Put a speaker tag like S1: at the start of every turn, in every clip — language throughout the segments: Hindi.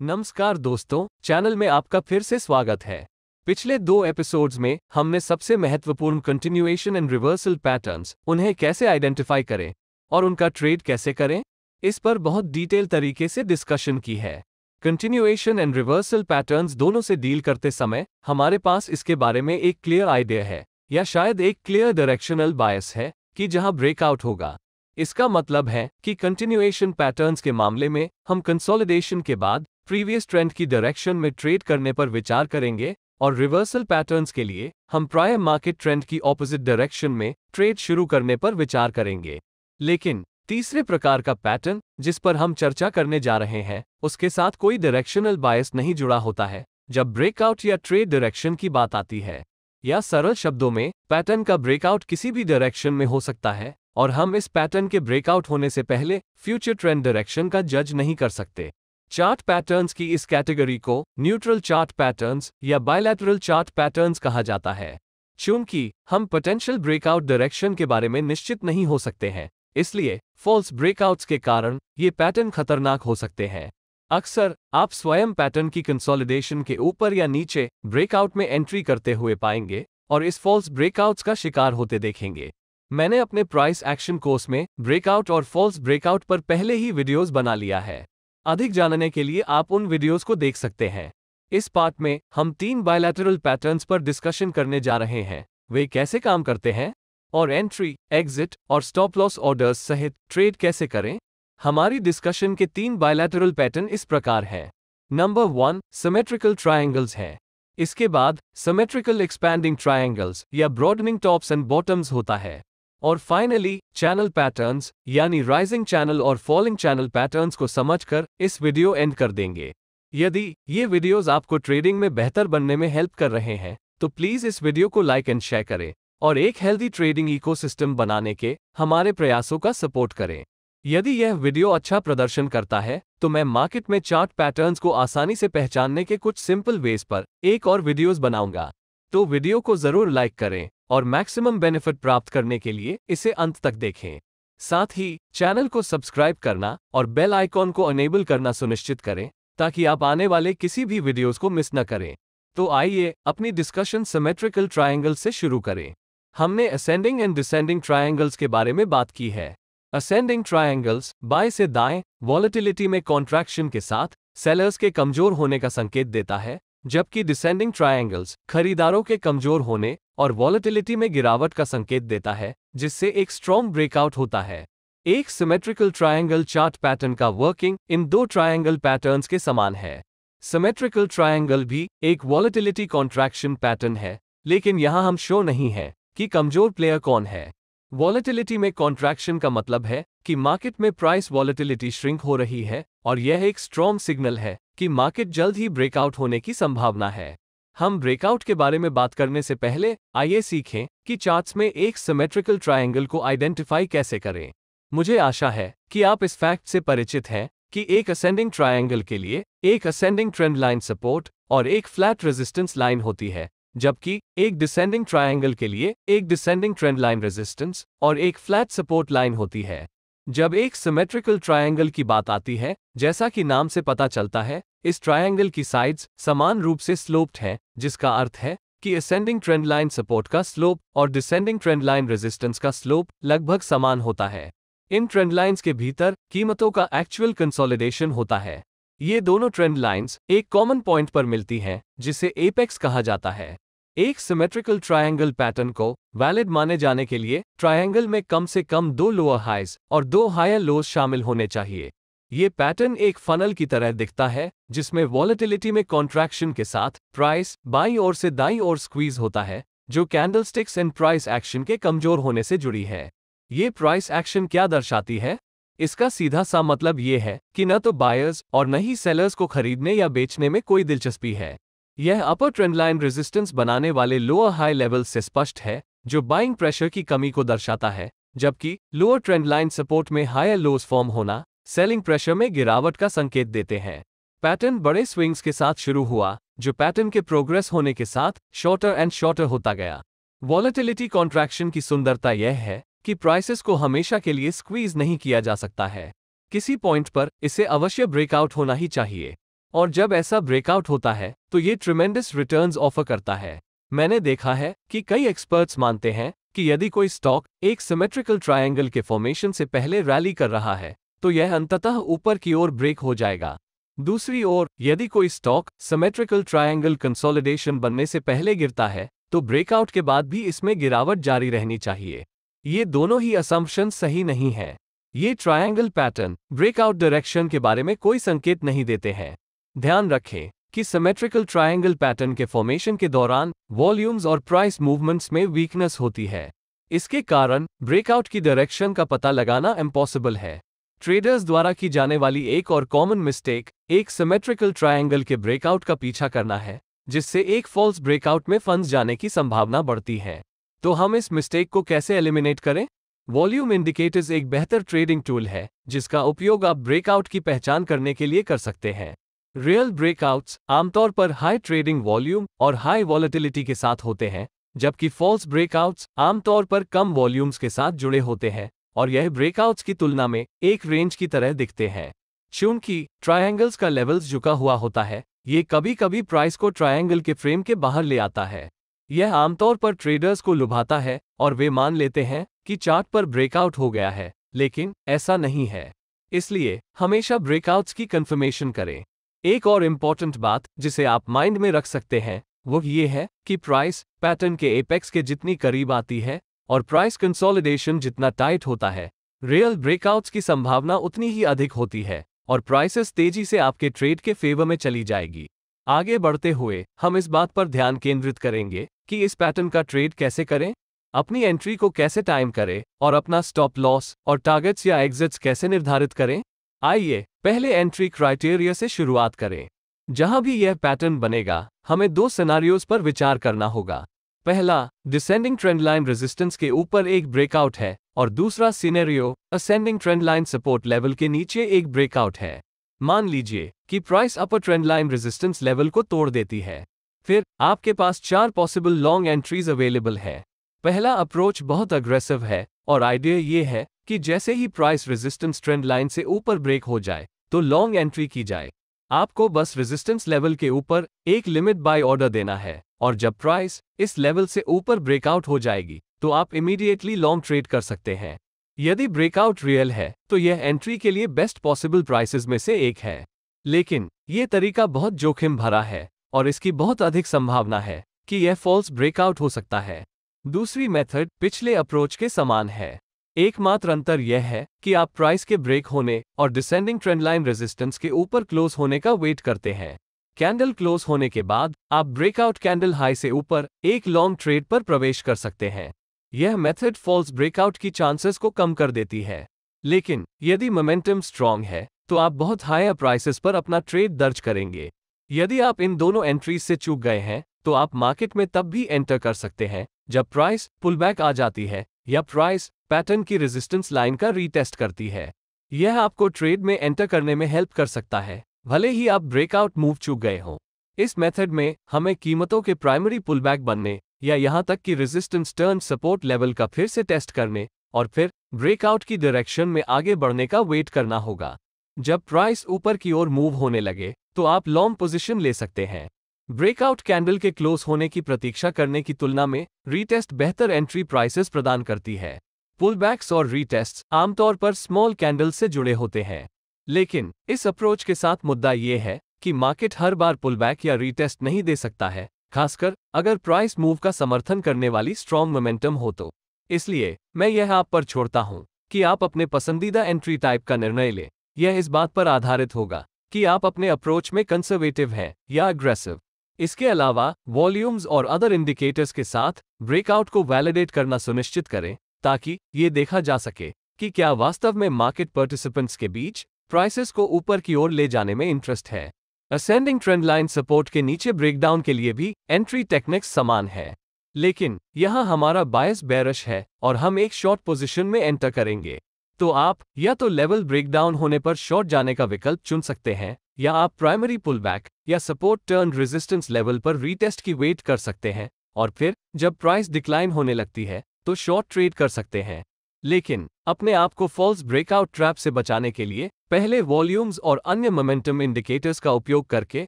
S1: नमस्कार दोस्तों, चैनल में आपका फिर से स्वागत है। पिछले 2 एपिसोड्स में हमने सबसे महत्वपूर्ण कंटिन्यूएशन एंड रिवर्सल पैटर्न्स, उन्हें कैसे आइडेंटिफाई करें और उनका ट्रेड कैसे करें, इस पर बहुत डिटेल तरीके से डिस्कशन की है। कंटिन्यूएशन एंड रिवर्सल पैटर्न्स दोनों से डील करते समय हमारे पास इसके बारे में एक क्लियर आइडिया है, या शायद एक क्लियर डायरेक्शनल बायस है कि जहां ब्रेकआउट होगा। इसका मतलब है कि कंटिन्यूएशन पैटर्न्स के मामले में हम कंसोलिडेशन के बाद प्रीवियस ट्रेंड की डायरेक्शन में ट्रेड करने पर विचार करेंगे, और रिवर्सल पैटर्न्स के लिए हम प्रायर मार्केट ट्रेंड की ऑपोजिट डायरेक्शन में ट्रेड शुरू करने पर विचार करेंगे। लेकिन तीसरे प्रकार का पैटर्न जिस पर हम चर्चा करने जा रहे हैं, उसके साथ कोई डायरेक्शनल बायस नहीं जुड़ा होता है जब ब्रेकआउट या ट्रेड डायरेक्शन की बात आती है। या सरल शब्दों में, पैटर्न का ब्रेकआउट किसी भी डायरेक्शन में हो सकता है, और हम इस पैटर्न के ब्रेकआउट होने से पहले फ्यूचर ट्रेंड डायरेक्शन का जज नहीं कर सकते। चार्ट पैटर्न्स की इस कैटेगरी को न्यूट्रल चार्ट पैटर्न्स या बायलैटरल चार्ट पैटर्न्स कहा जाता है। चूंकि हम पोटेंशियल ब्रेकआउट डायरेक्शन के बारे में निश्चित नहीं हो सकते हैं, इसलिए फॉल्स ब्रेकआउट्स के कारण ये पैटर्न खतरनाक हो सकते हैं। अक्सर आप स्वयं पैटर्न की कंसोलिडेशन के ऊपर या नीचे ब्रेकआउट में एंट्री करते हुए पाएंगे और इस फॉल्स ब्रेकआउट्स का शिकार होते देखेंगे। मैंने अपने प्राइस एक्शन कोर्स में ब्रेकआउट और फॉल्स ब्रेकआउट पर पहले ही वीडियोस बना लिया है। अधिक जानने के लिए आप उन वीडियोस को देख सकते हैं। इस पार्ट में हम 3 बायलैटरल पैटर्न्स पर डिस्कशन करने जा रहे हैं, वे कैसे काम करते हैं, और एंट्री, एग्जिट और स्टॉप लॉस ऑर्डर्स सहित ट्रेड कैसे करें। हमारी डिस्कशन के 3 बायलैटरल पैटर्न इस प्रकार हैं। नंबर 1 सिमेट्रिकल ट्रायंगल्स है। इसके बाद सिमेट्रिकल एक्सपैंडिंग ट्रायंगल्स या ब्रॉडनिंग टॉप्स एंड बॉटम्स होता है। और फाइनली चैनल पैटर्न्स यानी राइजिंग चैनल और फॉलिंग चैनल पैटर्न्स को समझकर इस वीडियो एंड कर देंगे। यदि ये वीडियोस आपको ट्रेडिंग में बेहतर बनने में हेल्प कर रहे हैं, तो प्लीज इस वीडियो को लाइक एंड शेयर करें और एक हेल्दी ट्रेडिंग इकोसिस्टम बनाने के हमारे प्रयासों का सपोर्ट करें। यदि यह वीडियो अच्छा प्रदर्शन करता है, तो मैं मार्केट में चार्ट पैटर्न्स को आसानी से पहचानने के कुछ सिंपल वेज पर एक और वीडियोस बनाऊंगा। तो वीडियो को जरूर लाइक करें और मैक्सिमम बेनिफिट प्राप्त करने के लिए इसे अंत तक देखें। साथ ही चैनल को सब्सक्राइब करना और बेल आइकॉन को अनेबल करना सुनिश्चित करें, ताकि आप आने वाले किसी भी वीडियोस को मिस न करें। तो आइए अपनी डिस्कशन सिमेट्रिकल ट्रायंगल से शुरू करें। हमने असेंडिंग एंड डिसेंडिंग ट्रायंगल्स के बारे में बात की है। असेंडिंग ट्रायंगल्स बाएं से दाएं वॉलेटिलिटी में कॉन्ट्रैक्शन के साथ सेलर्स के कमजोर होने का संकेत देता है, जबकि डिसेंडिंग ट्रायंगल्स खरीदारों के कमजोर होने और वॉलेटिलिटी में गिरावट का संकेत देता है, जिससे एक स्ट्रॉन्ग ब्रेकआउट होता है। एक सिमेट्रिकल ट्रायंगल चार्ट पैटर्न का वर्किंग इन 2 ट्रायंगल पैटर्न्स के समान है। सिमेट्रिकल ट्रायंगल भी एक वॉलेटिलिटी कॉन्ट्रैक्शन पैटर्न है, लेकिन यहां हम शो नहीं है कि कमजोर प्लेयर कौन है। वॉलेटिलिटी में कॉन्ट्रैक्शन का मतलब है कि मार्केट में प्राइस वॉलेटिलिटी श्रिंक हो रही है, और यह एक स्ट्रॉन्ग सिग्नल है कि मार्केट जल्द ही ब्रेकआउट होने की संभावना है। हम ब्रेकआउट के बारे में बात करने से पहले आइए सीखें कि चार्ट्स में एक सिमेट्रिकल ट्रायंगल को आइडेंटिफाई कैसे करें। मुझे आशा है कि आप इस फैक्ट से परिचित हैं कि एक असेंडिंग ट्रायंगल के लिए एक असेंडिंग ट्रेंड लाइन सपोर्ट और एक फ्लैट रेजिस्टेंस लाइन होती है, जबकि एक डिसेंडिंग ट्रायंगल के लिए एक डिसेंडिंग ट्रेंड लाइन रेजिस्टेंस और एक फ्लैट सपोर्ट लाइन होती है। जब एक सिमेट्रिकल ट्रायंगल की बात आती है, जैसा कि नाम से पता चलता है, इस ट्रायंगल की साइड्स समान रूप से स्लोप्ड हैं, जिसका अर्थ है कि असेंडिंग ट्रेंड लाइन सपोर्ट का स्लोप और डिसेंडिंग ट्रेंड लाइन रेजिस्टेंस का स्लोप लगभग समान होता है। इन ट्रेंड लाइंस के भीतर कीमतों का एक्चुअल कंसोलिडेशन होता है। ये दोनों ट्रेंड लाइंस एक कॉमन पॉइंट पर मिलती हैं, जिसे एपेक्स कहा जाता है। एक सिमेट्रिकल ट्रायंगल पैटर्न को वैलिड माने जाने के लिए ट्रायंगल में कम से कम 2 लोअर हाइज और 2 हायर लोज शामिल होने चाहिए। ये पैटर्न एक फनल की तरह दिखता है, जिसमें वॉलेटिलिटी में कॉन्ट्रैक्शन के साथ प्राइस बाईं ओर से दाईं ओर स्क्वीज होता है, जो कैंडलस्टिक्स एंड प्राइस एक्शन के कमजोर होने से जुड़ी है। ये प्राइस एक्शन क्या दर्शाती है? इसका सीधा सा मतलब ये है कि न तो बायर्स और न ही सेलर्स को खरीदने या बेचने में कोई दिलचस्पी है। यह अपर ट्रेंड लाइन रेजिस्टेंस बनाने वाले लोअर हाई लेवल से स्पष्ट है, जो बाइंग प्रेशर की कमी को दर्शाता है, जबकि लोअर ट्रेंड लाइन सपोर्ट में हायर लोज फॉर्म होना सेलिंग प्रेशर में गिरावट का संकेत देते हैं। पैटर्न बड़े स्विंग्स के साथ शुरू हुआ, जो पैटर्न के प्रोग्रेस होने के साथ शॉर्टर एंड शॉर्टर होता गया। वॉलेटिलिटी कॉन्ट्रैक्शन की सुंदरता यह है कि प्राइसेस को हमेशा के लिए स्क्वीज नहीं किया जा सकता है। किसी पॉइंट पर इसे अवश्य ब्रेकआउट होना ही चाहिए। और जब ऐसा ब्रेकआउट होता है तो ये ट्रिमेंडस रिटर्न्स ऑफर करता है। मैंने देखा है कि कई एक्सपर्ट्स मानते हैं कि यदि कोई स्टॉक एक सिमेट्रिकल ट्रायंगल के फॉर्मेशन से पहले रैली कर रहा है तो यह अंततः ऊपर की ओर ब्रेक हो जाएगा। दूसरी ओर, यदि कोई स्टॉक सिमेट्रिकल ट्रायंगल कंसोलिडेशन बनने से पहले गिरता है तो ब्रेकआउट के बाद भी इसमें गिरावट जारी रहनी चाहिए। ये दोनों ही असम्पशन सही नहीं है। ये ट्रायंगल पैटर्न ब्रेकआउट डायरेक्शन के बारे में कोई संकेत नहीं देते हैं। ध्यान रखें कि सिमेट्रिकल ट्रायंगल पैटर्न के फॉर्मेशन के दौरान वॉल्यूम्स और प्राइस मूवमेंट्स में वीकनेस होती है। इसके कारण ब्रेकआउट की डायरेक्शन का पता लगाना इम्पॉसिबल है। ट्रेडर्स द्वारा की जाने वाली एक और कॉमन मिस्टेक एक सिमेट्रिकल ट्रायंगल के ब्रेकआउट का पीछा करना है, जिससे एक फॉल्स ब्रेकआउट में फंस जाने की संभावना बढ़ती है। तो हम इस मिस्टेक को कैसे एलिमिनेट करें? वॉल्यूम इंडिकेटर्स एक बेहतर ट्रेडिंग टूल है जिसका उपयोग आप ब्रेकआउट की पहचान करने के लिए कर सकते हैं। रियल ब्रेकआउट्स आमतौर पर हाई ट्रेडिंग वॉल्यूम और हाई वॉलेटिलिटी के साथ होते हैं, जबकि फॉल्स ब्रेकआउट्स आमतौर पर कम वॉल्यूम्स के साथ जुड़े होते हैं और यह ब्रेकआउट्स की तुलना में एक रेंज की तरह दिखते हैं। चूंकि ट्रायंगल्स का लेवल्स झुका हुआ होता है, ये कभी कभी प्राइस को ट्रायंगल के फ्रेम के बाहर ले आता है। यह आमतौर पर ट्रेडर्स को लुभाता है और वे मान लेते हैं कि चार्ट पर ब्रेकआउट हो गया है, लेकिन ऐसा नहीं है। इसलिए हमेशा ब्रेकआउट्स की कंफर्मेशन करें। एक और इम्पॉर्टेंट बात जिसे आप माइंड में रख सकते हैं वो ये है कि प्राइस पैटर्न के एपेक्स के जितनी करीब आती है और प्राइस कंसोलिडेशन जितना टाइट होता है, रियल ब्रेकआउट्स की संभावना उतनी ही अधिक होती है और प्राइसेस तेजी से आपके ट्रेड के फेवर में चली जाएगी। आगे बढ़ते हुए हम इस बात पर ध्यान केंद्रित करेंगे कि इस पैटर्न का ट्रेड कैसे करें, अपनी एंट्री को कैसे टाइम करें और अपना स्टॉप लॉस और टारगेट्स या एग्जिट्स कैसे निर्धारित करें। आइए पहले एंट्री क्राइटेरिया से शुरुआत करें। जहां भी यह पैटर्न बनेगा, हमें दो सिनेरियोज पर विचार करना होगा। पहला, डिसेंडिंग ट्रेंड लाइन रेजिस्टेंस के ऊपर एक ब्रेकआउट है और दूसरा scenario ascending trend line support level के नीचे एक ब्रेकआउट है। मान लीजिए कि प्राइस अपर ट्रेंड लाइन रेजिस्टेंस लेवल को तोड़ देती है। फिर आपके पास 4 पॉसिबल लॉन्ग एंट्रीज अवेलेबल है। पहला अप्रोच बहुत अग्रेसिव है और आइडिया ये है कि जैसे ही प्राइस रेजिस्टेंस ट्रेंड लाइन से ऊपर ब्रेक हो जाए तो लॉन्ग एंट्री की जाए। आपको बस रेजिस्टेंस लेवल के ऊपर एक लिमिट बाय ऑर्डर देना है और जब प्राइस इस लेवल से ऊपर ब्रेकआउट हो जाएगी तो आप इमीडिएटली लॉन्ग ट्रेड कर सकते हैं। यदि ब्रेकआउट रियल है तो यह एंट्री के लिए बेस्ट पॉसिबल प्राइसेस में से एक है, लेकिन यह तरीका बहुत जोखिम भरा है और इसकी बहुत अधिक संभावना है कि यह फॉल्स ब्रेकआउट हो सकता है। दूसरी मेथड पिछले अप्रोच के समान है। एकमात्र अंतर यह है कि आप प्राइस के ब्रेक होने और डिसेंडिंग ट्रेंड लाइन रेजिस्टेंस के ऊपर क्लोज होने का वेट करते हैं। कैंडल क्लोज होने के बाद आप ब्रेकआउट कैंडल हाई से ऊपर एक लॉन्ग ट्रेड पर प्रवेश कर सकते हैं। यह मेथड फॉल्स ब्रेकआउट की चांसेस को कम कर देती है, लेकिन यदि मोमेंटम स्ट्रांग है तो आप बहुत हायर प्राइसेस पर अपना ट्रेड दर्ज करेंगे। यदि आप इन दोनों एंट्रीज से चूक गए हैं तो आप मार्केट में तब भी एंटर कर सकते हैं जब प्राइस पुलबैक आ जाती है या प्राइस पैटर्न की रेजिस्टेंस लाइन का रीटेस्ट करती है। यह आपको ट्रेड में एंटर करने में हेल्प कर सकता है, भले ही आप ब्रेकआउट मूव चूक गए हों। इस मेथड में हमें कीमतों के प्राइमरी पुलबैक बनने या यहां तक कि रेजिस्टेंस टर्न सपोर्ट लेवल का फिर से टेस्ट करने और फिर ब्रेकआउट की डायरेक्शन में आगे बढ़ने का वेट करना होगा। जब प्राइस ऊपर की ओर मूव होने लगे तो आप लॉन्ग पोजीशन ले सकते हैं। ब्रेकआउट कैंडल के क्लोज होने की प्रतीक्षा करने की तुलना में रीटेस्ट बेहतर एंट्री प्राइसेस प्रदान करती है। पुलबैक्स और रीटेस्ट्स आमतौर पर स्मॉल कैंडल से जुड़े होते हैं, लेकिन इस अप्रोच के साथ मुद्दा यह है कि मार्केट हर बार पुलबैक या रीटेस्ट नहीं दे सकता है, खासकर अगर प्राइस मूव का समर्थन करने वाली स्ट्रॉन्ग मोमेंटम हो तो। इसलिए मैं यह आप पर छोड़ता हूं कि आप अपने पसंदीदा एंट्री टाइप का निर्णय लें। यह इस बात पर आधारित होगा कि आप अपने अप्रोच में कंजर्वेटिव हैं या अग्रेसिव। इसके अलावा वॉल्यूम्स और अदर इंडिकेटर्स के साथ ब्रेकआउट को वैलिडेट करना सुनिश्चित करें ताकि ये देखा जा सके कि क्या वास्तव में मार्केट पार्टिसिपेंट्स के बीच प्राइसेस को ऊपर की ओर ले जाने में इंटरेस्ट है। असेंडिंग ट्रेंड लाइन सपोर्ट के नीचे ब्रेकडाउन के लिए भी एंट्री टेक्निक्स समान है, लेकिन यहां हमारा बायस बेयरिश है और हम एक शॉर्ट पोजीशन में एंटर करेंगे। तो आप या तो लेवल ब्रेकडाउन होने पर शॉर्ट जाने का विकल्प चुन सकते हैं या आप प्राइमरी पुलबैक या सपोर्ट टर्न रेजिस्टेंस लेवल पर रीटेस्ट की वेट कर सकते हैं और फिर जब प्राइस डिक्लाइन होने लगती है तो शॉर्ट ट्रेड कर सकते हैं। लेकिन अपने आप को फॉल्स ब्रेकआउट ट्रैप से बचाने के लिए पहले वॉल्यूम्स और अन्य मोमेंटम इंडिकेटर्स का उपयोग करके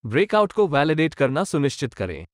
S1: ब्रेकआउट को वैलिडेट करना सुनिश्चित करें।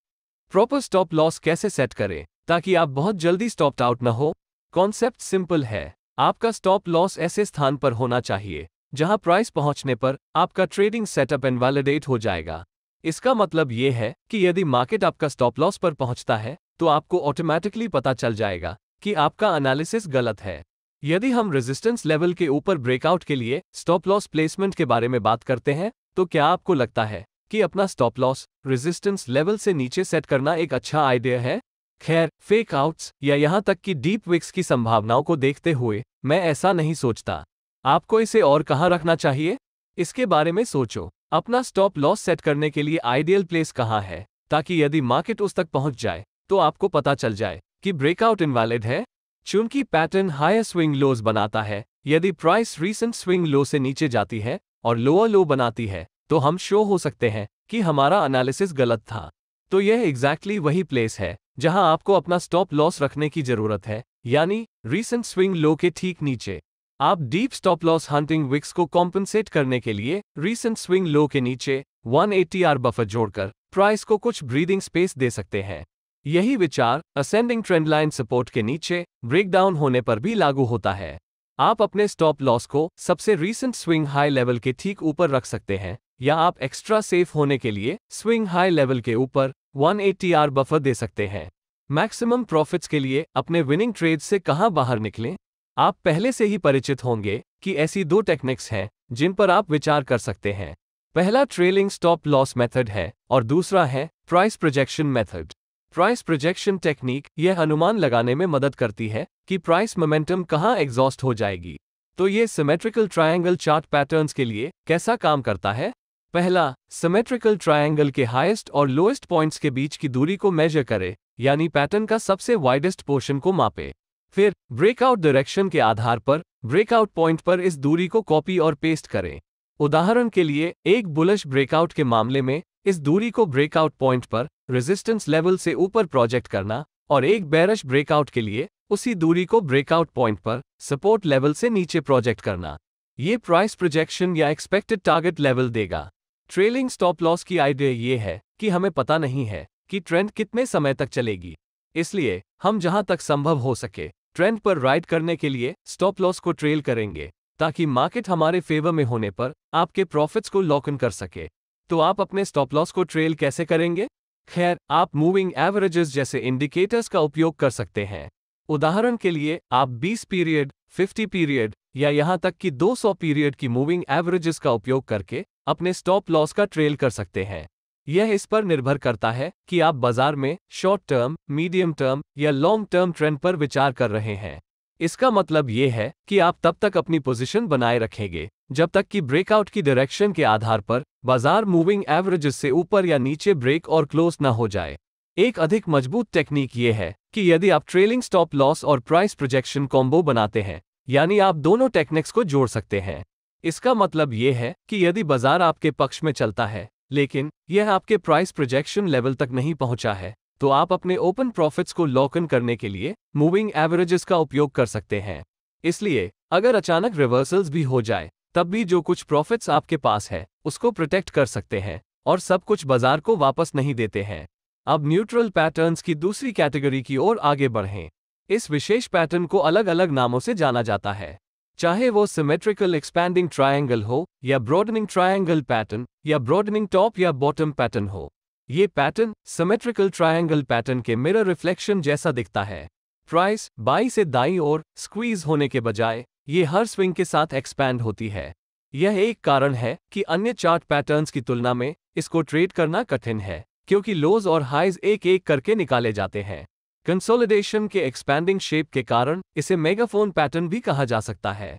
S1: प्रॉपर स्टॉप लॉस कैसे सेट करें ताकि आप बहुत जल्दी स्टॉप आउट न हो? कॉन्सेप्ट सिंपल है। आपका स्टॉप लॉस ऐसे स्थान पर होना चाहिए जहां प्राइस पहुंचने पर आपका ट्रेडिंग सेटअप इनवैलिडेट हो जाएगा। इसका मतलब यह है कि यदि मार्केट आपका स्टॉप लॉस पर पहुंचता है तो आपको ऑटोमेटिकली पता चल जाएगा कि आपका एनालिसिस गलत है। यदि हम रेजिस्टेंस लेवल के ऊपर ब्रेकआउट के लिए स्टॉप लॉस प्लेसमेंट के बारे में बात करते हैं, तो क्या आपको लगता है कि अपना स्टॉप लॉस रेजिस्टेंस लेवल से नीचे सेट करना एक अच्छा आइडिया है? खैर, फेक आउट्स या यहां तक कि डीप विक्स की संभावनाओं को देखते हुए मैं ऐसा नहीं सोचता। आपको इसे और कहां रखना चाहिए? इसके बारे में सोचो। अपना स्टॉप लॉस सेट करने के लिए आइडियल प्लेस कहां है, ताकि यदि मार्केट उस तक पहुंच जाए तो आपको पता चल जाए कि ब्रेकआउट इनवैलिड है। चूंकि पैटर्न हायर स्विंग लोज बनाता है, यदि प्राइस रीसेंट स्विंग लो से नीचे जाती है और लोअर लो बनाती है, तो हम श्योर हो सकते हैं कि हमारा एनालिसिस गलत था। तो यह एग्जैक्टली वही प्लेस है जहां आपको अपना स्टॉप लॉस रखने की जरूरत है, यानी रीसेंट स्विंग लो के ठीक नीचे। आप deep stop loss hunting wicks को कॉम्पनसेट करने के लिए रीसेंट स्विंग लो के नीचे 180R बफर जोड़कर प्राइस को कुछ ब्रीदिंग स्पेस दे सकते हैं। यही विचार असेंडिंग ट्रेंड लाइन सपोर्ट के नीचे ब्रेकडाउन होने पर भी लागू होता है। आप अपने स्टॉप लॉस को सबसे रीसेंट स्विंग हाई लेवल के ठीक ऊपर रख सकते हैं, या आप एक्स्ट्रा सेफ होने के लिए स्विंग हाई लेवल के ऊपर 180R बफर दे सकते हैं। मैक्सिमम प्रॉफिट्स के लिए अपने विनिंग ट्रेड से कहां बाहर निकलें? आप पहले से ही परिचित होंगे कि ऐसी दो टेक्निक्स हैं जिन पर आप विचार कर सकते हैं। पहला ट्रेलिंग स्टॉप लॉस मेथड है और दूसरा है price projection method. Price projection technique यह अनुमान लगाने में मदद करती है कि प्राइस मोमेंटम कहां एग्जॉस्ट हो जाएगी। तो ये सिमेट्रिकल ट्रायंगल चार्ट पैटर्न्स के लिए कैसा काम करता है? पहला, सिमेट्रिकल ट्रायंगल के हाईएस्ट और लोएस्ट पॉइंट्स के बीच की दूरी को मेजर करे, यानी पैटर्न का सबसे वाइडेस्ट पोर्शन को मापे। फिर ब्रेकआउट डायरेक्शन के आधार पर ब्रेकआउट पॉइंट पर इस दूरी को कॉपी और पेस्ट करें। उदाहरण के लिए, एक बुलिश ब्रेकआउट के मामले में इस दूरी को ब्रेकआउट पॉइंट पर रेजिस्टेंस लेवल से ऊपर प्रोजेक्ट करना, और एक बेरिश ब्रेकआउट के लिए उसी दूरी को ब्रेकआउट पॉइंट पर सपोर्ट लेवल से नीचे प्रोजेक्ट करना। ये प्राइस प्रोजेक्शन या एक्सपेक्टेड टारगेट लेवल देगा। ट्रेलिंग स्टॉप लॉस की आइडिया ये है कि हमें पता नहीं है कि ट्रेंड कितने समय तक चलेगी, इसलिए हम जहां तक संभव हो सके ट्रेंड पर राइड करने के लिए स्टॉप लॉस को ट्रेल करेंगे, ताकि मार्केट हमारे फेवर में होने पर आपके प्रॉफिट्स को लॉक इन कर सके। तो आप अपने स्टॉप लॉस को ट्रेल कैसे करेंगे? खैर, आप मूविंग एवरेजेस जैसे इंडिकेटर्स का उपयोग कर सकते हैं। उदाहरण के लिए, आप 20 पीरियड, 50 पीरियड या यहां तक कि 200 पीरियड की मूविंग एवरेजेस का उपयोग करके अपने स्टॉप लॉस का ट्रेल कर सकते हैं। यह इस पर निर्भर करता है कि आप बाजार में शॉर्ट टर्म, मीडियम टर्म या लॉन्ग टर्म ट्रेंड पर विचार कर रहे हैं। इसका मतलब यह है कि आप तब तक अपनी पोजीशन बनाए रखेंगे जब तक कि ब्रेकआउट की डायरेक्शन के आधार पर बाजार मूविंग एवरेजेस से ऊपर या नीचे ब्रेक और क्लोज ना हो जाए। एक अधिक मजबूत टेक्निक यह है कि यदि आप ट्रेलिंग स्टॉप लॉस और प्राइस प्रोजेक्शन कॉम्बो बनाते हैं, यानी आप दोनों टेक्निक्स को जोड़ सकते हैं। इसका मतलब यह है कि यदि बाजार आपके पक्ष में चलता है लेकिन यह आपके प्राइस प्रोजेक्शन लेवल तक नहीं पहुंचा है, तो आप अपने ओपन प्रॉफिट्स को लॉक इन करने के लिए मूविंग एवरेजेस का उपयोग कर सकते हैं। इसलिए अगर अचानक रिवर्सल्स भी हो जाए, तब भी जो कुछ प्रॉफिट्स आपके पास है उसको प्रोटेक्ट कर सकते हैं और सब कुछ बाजार को वापस नहीं देते हैं। अब न्यूट्रल पैटर्न्स की दूसरी कैटेगरी की ओर आगे बढ़ें। इस विशेष पैटर्न को अलग अलग नामों से जाना जाता है, चाहे वो सिमेट्रिकल एक्सपैंडिंग ट्रायंगल हो या ब्रॉडनिंग ट्रायंगल पैटर्न या ब्रॉडनिंग टॉप या बॉटम पैटर्न हो। ये पैटर्न सिमेट्रिकल ट्रायंगल पैटर्न के मिरर रिफ्लेक्शन जैसा दिखता है। प्राइस बाईं से दाईं ओर स्क्वीज होने के बजाय ये हर स्विंग के साथ एक्सपैंड होती है। यह एक कारण है कि अन्य चार्ट पैटर्न्स की तुलना में इसको ट्रेड करना कठिन है, क्योंकि लोज और हाइज एक एक करके निकाले जाते हैं। कंसोलिडेशन के एक्सपैंडिंग शेप के कारण इसे मेगाफोन पैटर्न भी कहा जा सकता है।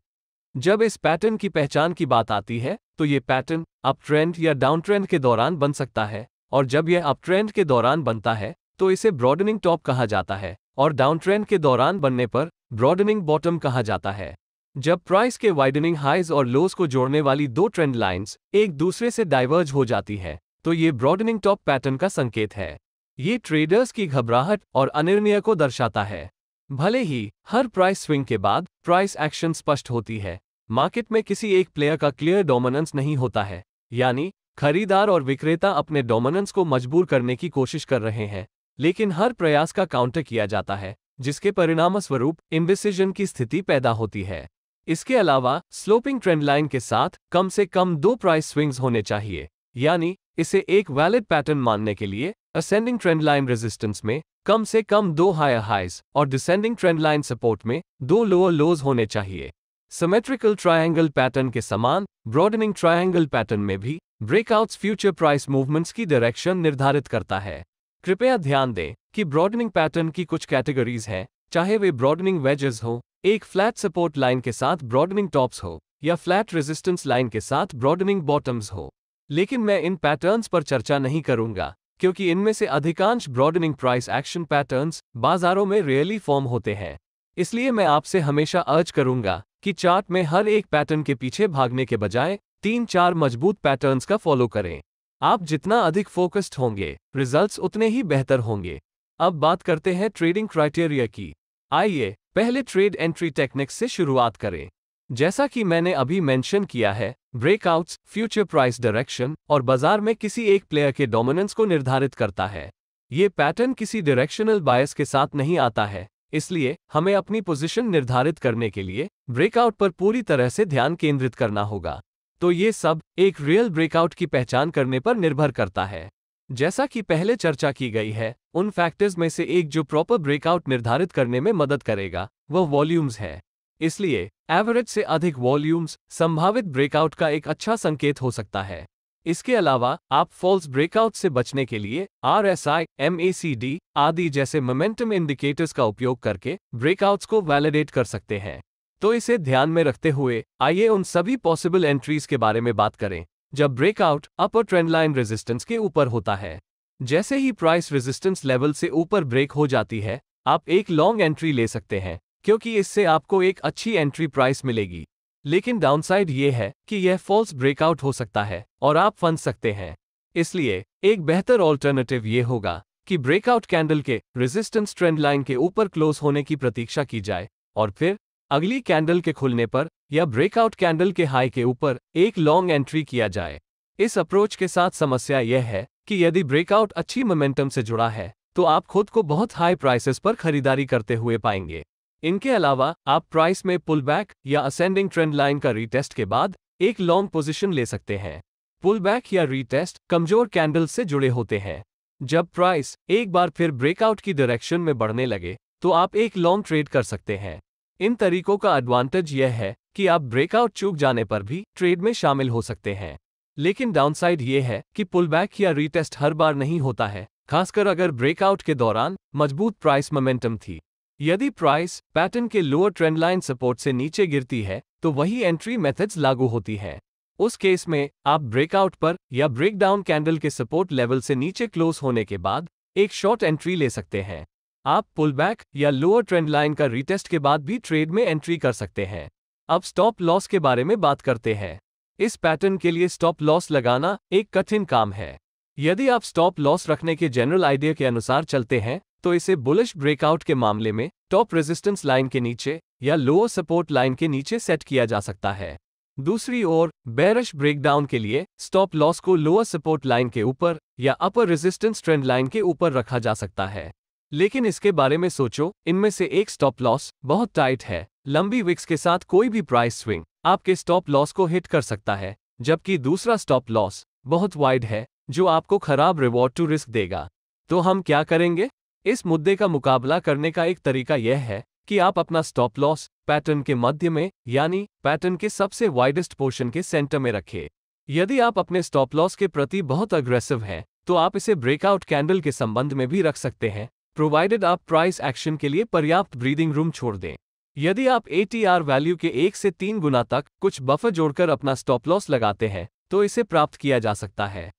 S1: जब इस पैटर्न की पहचान की बात आती है, तो ये पैटर्न अप ट्रेंड या डाउन ट्रेंड के दौरान बन सकता है, और जब यह अप ट्रेंड के दौरान बनता है तो इसे ब्रॉडनिंग टॉप कहा जाता है, और डाउन ट्रेंड के दौरान बनने पर ब्रॉडनिंग बॉटम कहा जाता है। जब प्राइस के वाइडनिंग हाइज और लोज को जोड़ने वाली दो ट्रेंड लाइंस एक दूसरे से डाइवर्ज हो जाती है, तो ये ब्रॉडनिंग टॉप पैटर्न का संकेत है। ये ट्रेडर्स की घबराहट और अनिर्णय को दर्शाता है। भले ही हर प्राइस स्विंग के बाद प्राइस एक्शन स्पष्ट होती है, मार्केट में किसी एक प्लेयर का क्लियर डोमिनेंस नहीं होता है, यानी खरीदार और विक्रेता अपने डोमिनेंस को मजबूर करने की कोशिश कर रहे हैं, लेकिन हर प्रयास का काउंटर किया जाता है, जिसके परिणामस्वरूप इंडिसिजन की स्थिति पैदा होती है। इसके अलावा स्लोपिंग ट्रेंड लाइन के साथ कम से कम 2 प्राइस स्विंग्स होने चाहिए, यानी इसे एक वैलिड पैटर्न मानने के लिए असेंडिंग ट्रेंड लाइन रेजिस्टेंस में कम से कम 2 हायर हाइज और डिसेंडिंग ट्रेंड लाइन सपोर्ट में 2 लोअर लोज होने चाहिए। सिमेट्रिकल ट्रायंगल पैटर्न के समान ब्रॉडनिंग ट्रायंगल पैटर्न में भी ब्रेकआउट्स फ्यूचर प्राइस मूवमेंट्स की डायरेक्शन निर्धारित करता है। कृपया ध्यान दें कि ब्रॉडनिंग पैटर्न की कुछ कैटेगरीज हैं, चाहे वे ब्रॉडनिंग वेजेस हो, एक फ्लैट सपोर्ट लाइन के साथ ब्रॉडनिंग टॉप्स हो, या फ्लैट रेजिस्टेंस लाइन के साथ ब्रॉडनिंग बॉटम्स हो। लेकिन मैं इन पैटर्न्स पर चर्चा नहीं करूंगा, क्योंकि इनमें से अधिकांश ब्रॉडनिंग प्राइस एक्शन पैटर्न्स बाजारों में रियली फॉर्म होते हैं। इसलिए मैं आपसे हमेशा अर्ज करूंगा कि चार्ट में हर एक पैटर्न के पीछे भागने के बजाय 3-4 मजबूत पैटर्न्स का फॉलो करें। आप जितना अधिक फोकस्ड होंगे, रिजल्ट्स उतने ही बेहतर होंगे। अब बात करते हैं ट्रेडिंग क्राइटेरिया की। आइए पहले ट्रेड एंट्री टेक्निक्स से शुरुआत करें। जैसा कि मैंने अभी मेंशन किया है, ब्रेकआउट्स फ्यूचर प्राइस डायरेक्शन और बाजार में किसी एक प्लेयर के डोमिनेंस को निर्धारित करता है। ये पैटर्न किसी डायरेक्शनल बायस के साथ नहीं आता है, इसलिए हमें अपनी पोजीशन निर्धारित करने के लिए ब्रेकआउट पर पूरी तरह से ध्यान केंद्रित करना होगा। तो ये सब एक रियल ब्रेकआउट की पहचान करने पर निर्भर करता है। जैसा कि पहले चर्चा की गई है, उन फैक्टर्स में से एक जो प्रॉपर ब्रेकआउट निर्धारित करने में मदद करेगा, वह वॉल्यूम्स है। इसलिए एवरेज से अधिक वॉल्यूम्स संभावित ब्रेकआउट का एक अच्छा संकेत हो सकता है। इसके अलावा आप फॉल्स ब्रेकआउट से बचने के लिए RSI, MACD आदि जैसे मोमेंटम इंडिकेटर्स का उपयोग करके ब्रेकआउट्स को वैलिडेट कर सकते हैं। तो इसे ध्यान में रखते हुए आइए उन सभी पॉसिबल एंट्रीज के बारे में बात करें जब ब्रेकआउट अपर ट्रेंड लाइन रेजिस्टेंस के ऊपर होता है। जैसे ही प्राइस रेजिस्टेंस लेवल से ऊपर ब्रेक हो जाती है, आप एक लॉन्ग एंट्री ले सकते हैं, क्योंकि इससे आपको एक अच्छी एंट्री प्राइस मिलेगी। लेकिन डाउनसाइड ये है कि यह फॉल्स ब्रेकआउट हो सकता है और आप फंस सकते हैं। इसलिए एक बेहतर ऑल्टरनेटिव ये होगा कि ब्रेकआउट कैंडल के रेजिस्टेंस ट्रेंड लाइन के ऊपर क्लोज होने की प्रतीक्षा की जाए और फिर अगली कैंडल के खुलने पर या ब्रेकआउट कैंडल के हाई के ऊपर एक लॉन्ग एंट्री किया जाए। इस अप्रोच के साथ समस्या यह है कि यदि ब्रेकआउट अच्छी मोमेंटम से जुड़ा है, तो आप खुद को बहुत हाई प्राइसेस पर खरीदारी करते हुए पाएंगे। इनके अलावा आप प्राइस में पुल बैक या असेंडिंग ट्रेंड लाइन का रीटेस्ट के बाद एक लॉन्ग पोजीशन ले सकते हैं। पुल बैक या रीटेस्ट कमजोर कैंडल से जुड़े होते हैं। जब प्राइस एक बार फिर ब्रेकआउट की डायरेक्शन में बढ़ने लगे, तो आप एक लॉन्ग ट्रेड कर सकते हैं। इन तरीकों का एडवांटेज यह है कि आप ब्रेकआउट चूक जाने पर भी ट्रेड में शामिल हो सकते हैं। लेकिन डाउनसाइड ये है कि पुल बैक या रीटेस्ट हर बार नहीं होता है, खासकर अगर ब्रेकआउट के दौरान मजबूत प्राइस मोमेंटम थी। यदि प्राइस पैटर्न के लोअर ट्रेंड लाइन सपोर्ट से नीचे गिरती है, तो वही एंट्री मेथड्स लागू होती है। उस केस में आप ब्रेकआउट पर या ब्रेकडाउन कैंडल के सपोर्ट लेवल से नीचे क्लोज होने के बाद एक शॉर्ट एंट्री ले सकते हैं। आप पुल बैक या लोअर ट्रेंड लाइन का रीटेस्ट के बाद भी ट्रेड में एंट्री कर सकते हैं। अब स्टॉप लॉस के बारे में बात करते हैं। इस पैटर्न के लिए स्टॉप लॉस लगाना एक कठिन काम है। यदि आप स्टॉप लॉस रखने के जनरल आइडिया के अनुसार चलते हैं, तो इसे बुलिश ब्रेकआउट के मामले में टॉप रेजिस्टेंस लाइन के नीचे या लोअर सपोर्ट लाइन के नीचे सेट किया जा सकता है। दूसरी ओर बेरिश ब्रेकडाउन के लिए स्टॉप लॉस को लोअर सपोर्ट लाइन के ऊपर या अपर रेजिस्टेंस ट्रेंड लाइन के ऊपर रखा जा सकता है। लेकिन इसके बारे में सोचो, इनमें से एक स्टॉप लॉस बहुत टाइट है। लंबी विक्स के साथ कोई भी प्राइस स्विंग आपके स्टॉप लॉस को हिट कर सकता है, जबकि दूसरा स्टॉप लॉस बहुत वाइड है, जो आपको खराब रिवॉर्ड टू रिस्क देगा। तो हम क्या करेंगे? इस मुद्दे का मुकाबला करने का एक तरीका यह है कि आप अपना स्टॉप लॉस पैटर्न के मध्य में, यानी पैटर्न के सबसे वाइडेस्ट पोर्शन के सेंटर में रखें। यदि आप अपने स्टॉप लॉस के प्रति बहुत अग्रेसिव हैं, तो आप इसे ब्रेकआउट कैंडल के संबंध में भी रख सकते हैं, प्रोवाइडेड आप प्राइस एक्शन के लिए पर्याप्त ब्रीदिंग रूम छोड़ दें। यदि आप ATR वैल्यू के 1 से 3 गुना तक कुछ बफर जोड़कर अपना स्टॉप लॉस लगाते हैं, तो इसे प्राप्त किया जा सकता है।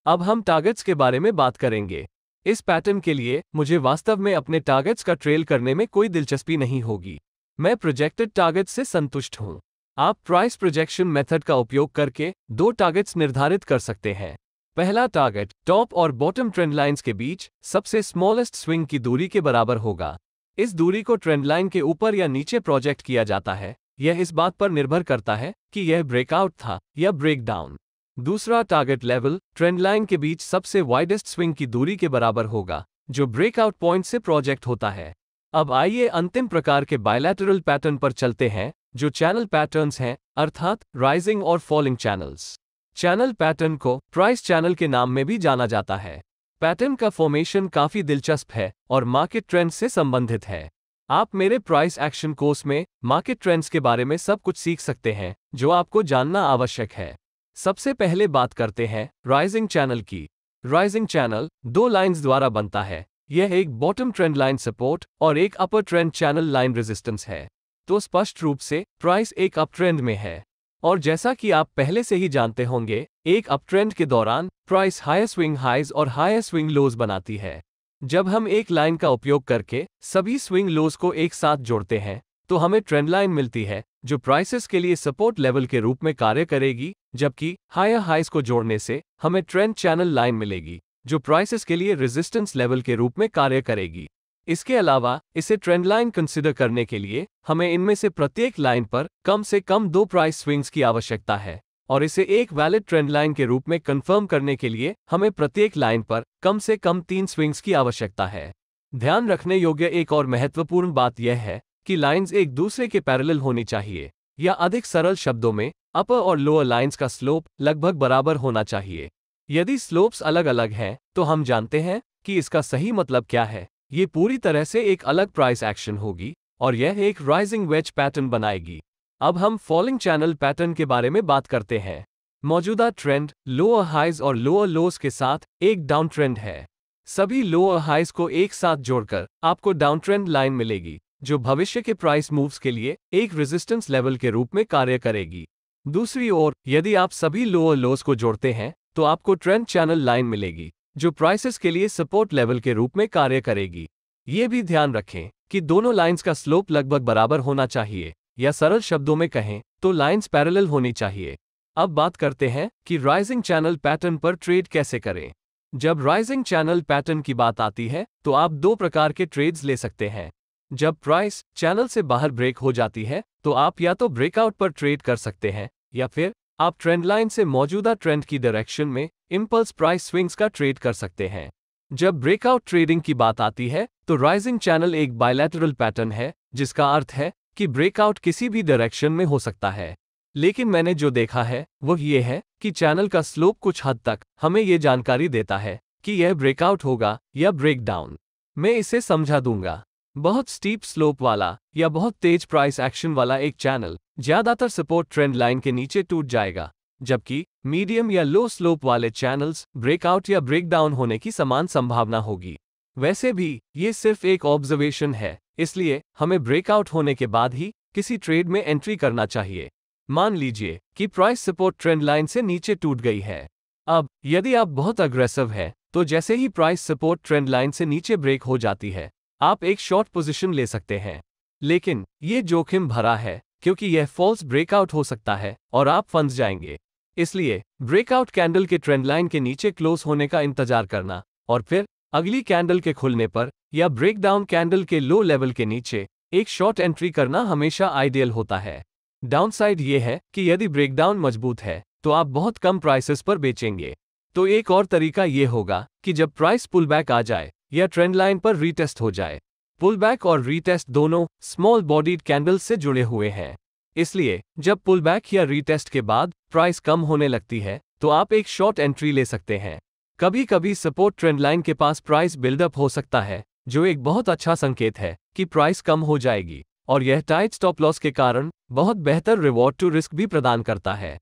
S1: अब हम टारगेट्स के बारे में बात करेंगे। इस पैटर्न के लिए मुझे वास्तव में अपने टारगेट्स का ट्रेल करने में कोई दिलचस्पी नहीं होगी। मैं प्रोजेक्टेड टारगेट्स से संतुष्ट हूं। आप प्राइस प्रोजेक्शन मेथड का उपयोग करके 2 टारगेट्स निर्धारित कर सकते हैं। पहला टारगेट टॉप और बॉटम ट्रेंड लाइंस के बीच सबसे स्मॉलेस्ट स्विंग की दूरी के बराबर होगा। इस दूरी को ट्रेंड लाइन के ऊपर या नीचे प्रोजेक्ट किया जाता है। यह इस बात पर निर्भर करता है कि यह ब्रेकआउट था या ब्रेकडाउन। दूसरा, टारगेट लेवल ट्रेंड लाइन के बीच सबसे वाइडेस्ट स्विंग की दूरी के बराबर होगा, जो ब्रेकआउट पॉइंट से प्रोजेक्ट होता है। अब आइए अंतिम प्रकार के बायलैटरल पैटर्न पर चलते हैं, जो चैनल पैटर्न्स हैं, अर्थात राइजिंग और फॉलिंग चैनल्स। चैनल पैटर्न को प्राइस चैनल के नाम में भी जाना जाता है। पैटर्न का फॉर्मेशन काफी दिलचस्प है और मार्केट ट्रेंड से संबंधित है। आप मेरे प्राइस एक्शन कोर्स में मार्केट ट्रेंड्स के बारे में सब कुछ सीख सकते हैं जो आपको जानना आवश्यक है। सबसे पहले बात करते हैं राइजिंग चैनल की। राइजिंग चैनल दो लाइंस द्वारा बनता है। यह एक बॉटम ट्रेंड लाइन सपोर्ट और एक अपर ट्रेंड चैनल लाइन रेजिस्टेंस है। तो स्पष्ट रूप से प्राइस एक अप ट्रेंड में है, और जैसा कि आप पहले से ही जानते होंगे, एक अप ट्रेंड के दौरान प्राइस हायर स्विंग हाइज और हायर स्विंग लोज बनाती है। जब हम एक लाइन का उपयोग करके सभी स्विंग लोज को एक साथ जोड़ते हैं तो हमें ट्रेंड लाइन मिलती है, जो प्राइसेस के लिए सपोर्ट लेवल के रूप में कार्य करेगी, जबकि हायर हाइज को जोड़ने से हमें ट्रेंड चैनल लाइन मिलेगी, जो प्राइसेस के लिए रेजिस्टेंस लेवल के रूप में कार्य करेगी। इसके अलावा इसे ट्रेंड लाइन कंसिडर करने के लिए हमें इनमें से प्रत्येक लाइन पर कम से कम 2 प्राइस स्विंग्स की आवश्यकता है, और इसे एक वैलिड ट्रेंड लाइन के रूप में कंफर्म करने के लिए हमें प्रत्येक लाइन पर कम से कम 3 स्विंग्स की आवश्यकता है। ध्यान रखने योग्य एक और महत्वपूर्ण बात यह है कि लाइंस एक दूसरे के पैरेलल होनी चाहिए, या अधिक सरल शब्दों में अपर और लोअर लाइंस का स्लोप लगभग बराबर होना चाहिए। यदि स्लोप्स अलग अलग हैं तो हम जानते हैं कि इसका सही मतलब क्या है। ये पूरी तरह से एक अलग प्राइस एक्शन होगी और यह एक राइजिंग वेज पैटर्न बनाएगी। अब हम फॉलिंग चैनल पैटर्न के बारे में बात करते हैं। मौजूदा ट्रेंड लोअर हाइज और लोअर लोज के साथ एक डाउन ट्रेंड है। सभी लोअर हाइज को एक साथ जोड़कर आपको डाउन ट्रेंड लाइन मिलेगी, जो भविष्य के प्राइस मूव्स के लिए एक रेजिस्टेंस लेवल के रूप में कार्य करेगी। दूसरी ओर, यदि आप सभी लोअर लोज को जोड़ते हैं तो आपको ट्रेंड चैनल लाइन मिलेगी, जो प्राइसेस के लिए सपोर्ट लेवल के रूप में कार्य करेगी। ये भी ध्यान रखें कि दोनों लाइंस का स्लोप लगभग बराबर होना चाहिए, या सरल शब्दों में कहें तो लाइंस पैरेलल होनी चाहिए। अब बात करते हैं कि राइजिंग चैनल पैटर्न पर ट्रेड कैसे करें। जब राइजिंग चैनल पैटर्न की बात आती है तो आप 2 प्रकार के ट्रेड्स ले सकते हैं। जब प्राइस चैनल से बाहर ब्रेक हो जाती है तो आप या तो ब्रेकआउट पर ट्रेड कर सकते हैं, या फिर आप ट्रेंड लाइन से मौजूदा ट्रेंड की डायरेक्शन में इंपल्स प्राइस स्विंग्स का ट्रेड कर सकते हैं। जब ब्रेकआउट ट्रेडिंग की बात आती है तो राइजिंग चैनल एक बायलैटरल पैटर्न है, जिसका अर्थ है कि ब्रेकआउट किसी भी डायरेक्शन में हो सकता है। लेकिन मैंने जो देखा है वह ये है कि चैनल का स्लोप कुछ हद तक हमें ये जानकारी देता है कि यह ब्रेकआउट होगा या ब्रेकडाउन। मैं इसे समझा दूंगा। बहुत स्टीप स्लोप वाला या बहुत तेज प्राइस एक्शन वाला एक चैनल ज्यादातर सपोर्ट ट्रेंड लाइन के नीचे टूट जाएगा, जबकि मीडियम या लो स्लोप वाले चैनल्स ब्रेकआउट या ब्रेकडाउन होने की समान संभावना होगी। वैसे भी ये सिर्फ एक ऑब्जर्वेशन है, इसलिए हमें ब्रेकआउट होने के बाद ही किसी ट्रेड में एंट्री करना चाहिए। मान लीजिए कि प्राइस सपोर्ट ट्रेंड लाइन से नीचे टूट गई है। अब यदि आप बहुत अग्रेसिव हैं तो जैसे ही प्राइस सपोर्ट ट्रेंड लाइन से नीचे ब्रेक हो जाती है, आप एक शॉर्ट पोजीशन ले सकते हैं। लेकिन ये जोखिम भरा है क्योंकि यह फॉल्स ब्रेकआउट हो सकता है और आप फंस जाएंगे। इसलिए ब्रेकआउट कैंडल के ट्रेंड लाइन के नीचे क्लोज होने का इंतजार करना और फिर अगली कैंडल के खुलने पर या ब्रेकडाउन कैंडल के लो लेवल के नीचे एक शॉर्ट एंट्री करना हमेशा आइडियल होता है। डाउनसाइड ये है कि यदि ब्रेकडाउन मजबूत है तो आप बहुत कम प्राइसेस पर बेचेंगे। तो एक और तरीका ये होगा कि जब प्राइस पुल बैक आ जाए या ट्रेंड लाइन पर रीटेस्ट हो जाए। पुल बैक और रीटेस्ट दोनों स्मॉल बॉडीड कैंडल्स से जुड़े हुए हैं। इसलिए जब पुल बैक या रीटेस्ट के बाद प्राइस कम होने लगती है तो आप एक शॉर्ट एंट्री ले सकते हैं। कभी कभी सपोर्ट ट्रेंड लाइन के पास प्राइस बिल्डअप हो सकता है, जो एक बहुत अच्छा संकेत है कि प्राइस कम हो जाएगी, और यह टाइट स्टॉप लॉस के कारण बहुत बेहतर रिवॉर्ड टू रिस्क भी प्रदान करता है।